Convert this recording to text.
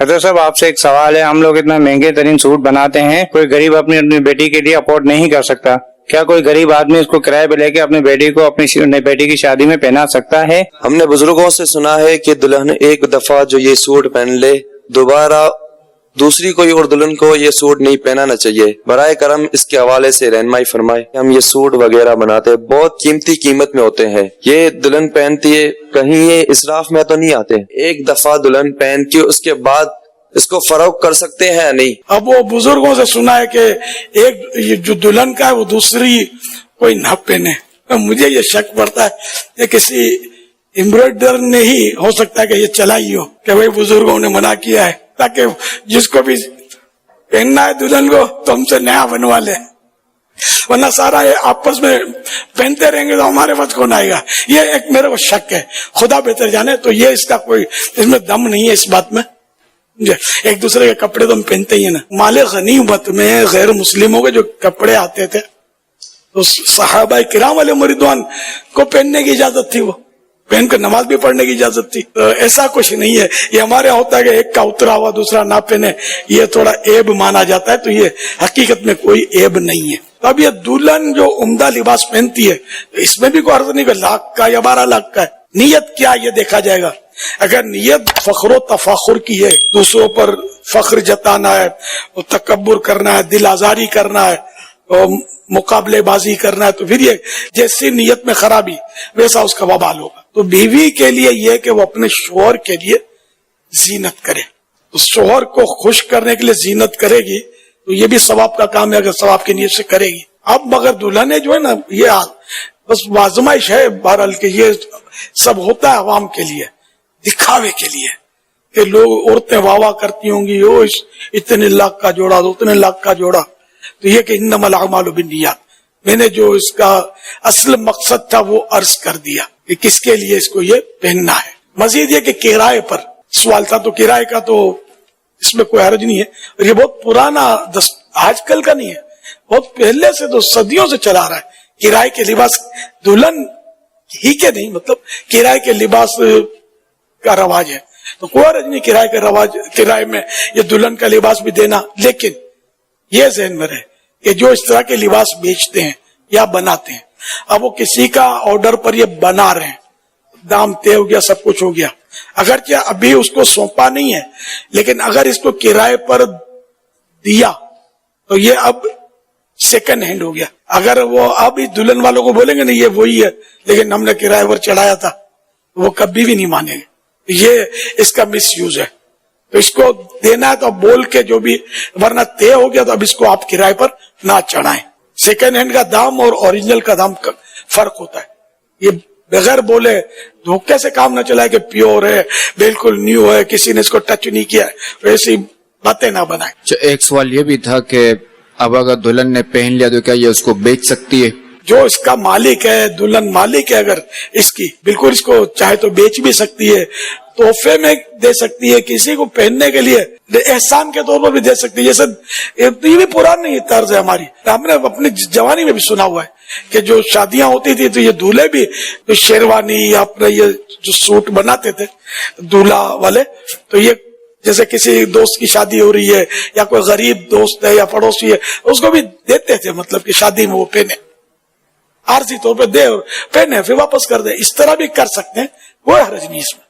حضرت صاحب آپ سے ایک سوال ہے، ہم لوگ اتنا مہنگے ترین سوٹ بناتے ہیں، کوئی غریب اپنی بیٹی کے لیے افورڈ نہیں کر سکتا، کیا کوئی غریب آدمی اس کو کرائے پہ لے کے اپنی بیٹی کو اپنی بیٹی کی شادی میں پہنا سکتا ہے؟ ہم نے بزرگوں سے سنا ہے کہ دلہن ایک دفعہ جو یہ سوٹ پہن لے دوبارہ دوسری کوئی اور دلہن کو یہ سوٹ نہیں پہنانا چاہیے۔ برائے کرم اس کے حوالے سے رہنمائی فرمائے۔ ہم یہ سوٹ وغیرہ بناتے بہت قیمتی قیمت میں ہوتے ہیں، یہ دلہن پہنتی ہے، کہیں یہ اسراف میں تو نہیں آتے۔ ایک دفعہ دلہن پہن کے اس کے بعد اس کو فروخت کر سکتے ہیں یا نہیں؟ اب وہ بزرگوں سے سنا ہے کہ ایک جو دلہن کا ہے وہ دوسری کوئی نہ پہنے۔ مجھے یہ شک پڑتا ہے کہ کسی امبرائڈر نے ہی ہو سکتا ہے کہ یہ چلائی ہو کہ بھائی بزرگوں نے منع کیا ہے تاکہ جس کو بھی پہننا ہے دلہن کو تو ہم سے نیا بنوا لے، ورنہ سارا یہ آپس میں پہنتے رہیں گے تو ہمارے پاس کون آئے گا۔ یہ ایک میرے کو شک ہے، خدا بہتر جانے۔ تو یہ اس کا کوئی اس میں دم نہیں ہے اس بات میں۔ ایک دوسرے کے کپڑے تو ہم پہنتے ہی ہیں نا۔ مال غنیمت میں غیر مسلموں کے جو کپڑے آتے تھے تو صحابہ کرام علیہ رضوان کو پہننے کی اجازت تھی، وہ پہن کر نماز بھی پڑھنے کی اجازت تھی۔ تو ایسا کچھ نہیں ہے، یہ ہمارے یہاں ہوتا ہے کہ ایک کا اترا ہوا دوسرا نہ پہنے، یہ تھوڑا عیب مانا جاتا ہے، تو یہ حقیقت میں کوئی عیب نہیں ہے۔ تو اب یہ دلہن جو عمدہ لباس پہنتی ہے اس میں بھی کوئی عرض نہیں کہ 1 لاکھ کا یا 12 لاکھ کا ہے۔ نیت کیا یہ دیکھا جائے گا۔ اگر نیت فخر و تفاخر کی ہے، دوسروں پر فخر جتانا ہے، تکبر کرنا ہے، دل آزاری کرنا ہے، مقابلے بازی کرنا ہے، تو پھر یہ جیسی نیت میں خرابی ویسا اس کا وبال ہوگا۔ تو بیوی کے لیے یہ کہ وہ اپنے شوہر کے لیے زینت کرے، تو شوہر کو خوش کرنے کے لیے زینت کرے گی تو یہ بھی ثواب کا کام ہے اگر ثواب کی نیت سے کرے گی۔ اب مگر دلہنیں جو ہے نا، یہ بس آزمائش ہے بہرحال کہ یہ سب ہوتا ہے عوام کے لیے، دکھاوے کے لیے، کہ لوگ عورتیں واہ واہ کرتی ہوں گی، اتنے لاکھ کا جوڑا، اتنے لاکھ کا جوڑا۔ تو یہ کہ انما الاعمال بالنیات، میں نے جو اس کا اصل مقصد تھا وہ عرض کر دیا کہ کس کے لیے اس کو یہ پہننا ہے۔ مزید یہ کہ کرائے پر سوال تھا، تو کرائے کا تو اس میں کوئی حرج نہیں ہے، اور یہ بہت پرانا آج کل کا نہیں ہے، بہت پہلے سے تو صدیوں سے چلا رہا ہے۔ کرائے کے لباس دلہن ہی کے نہیں، مطلب کرائے کے لباس کا رواج ہے، تو کوئی حرج نہیں کرائے کا رواج، کرائے میں یہ دلہن کا لباس بھی دینا۔ لیکن یہ ذہن میں رہے کہ جو اس طرح کے لباس بیچتے ہیں یا بناتے ہیں، اب وہ کسی کا آرڈر پر یہ بنا رہے ہیں، دام طے ہو گیا، سب کچھ ہو گیا، اگرچہ ابھی اس کو سونپا نہیں ہے، لیکن اگر اس کو کرائے پر دیا تو یہ اب سیکنڈ ہینڈ ہو گیا۔ اگر وہ اب دلہن والوں کو بولیں گے نہیں یہ وہی ہے لیکن ہم نے کرائے پر چڑھایا تھا، وہ کبھی بھی نہیں مانیں گے۔ یہ اس کا مس یوز ہے، تو اس کو دینا ہے تو بول کے جو بھی، ورنہ طے ہو گیا تو اب اس کو آپ کرائے پر نہ چڑھائیں۔ سیکنڈ ہینڈ کا دام اور اوریجنل کا دام فرق ہوتا ہے، یہ بغیر بولے دھوکے سے کام نہ چلائے کہ پیور ہے، بالکل نیو ہے، کسی نے اس کو ٹچ نہیں کیا ہے، ویسی باتیں نہ بنائیں۔ ایک سوال یہ بھی تھا کہ اب اگر دلہن نے پہن لیا تو کیا یہ اس کو بیچ سکتی ہے؟ جو اس کا مالک ہے، دلہن مالک ہے، اگر اس کی بالکل اس کو چاہے تو بیچ بھی سکتی ہے، تحفے میں دے سکتی ہے، کسی کو پہننے کے لیے احسان کے طور پر بھی دے سکتی ہے۔ جیسے یہ بھی پرانی طرز ہے ہماری، ہم نے اپنی جوانی میں بھی سنا ہوا ہے کہ جو شادیاں ہوتی تھی تو یہ دولہے بھی شیروانی یا اپنا یہ جو سوٹ بناتے تھے دولہا والے، تو یہ جیسے کسی دوست کی شادی ہو رہی ہے یا کوئی غریب دوست ہے یا پڑوسی ہے اس کو بھی دیتے تھے، مطلب کہ شادی میں وہ پہنے، عارضی طور پہ دے اور پہنے پھر واپس کر دے، اس طرح بھی کر سکتے ہیں، کوئی حرج نہیں اس میں۔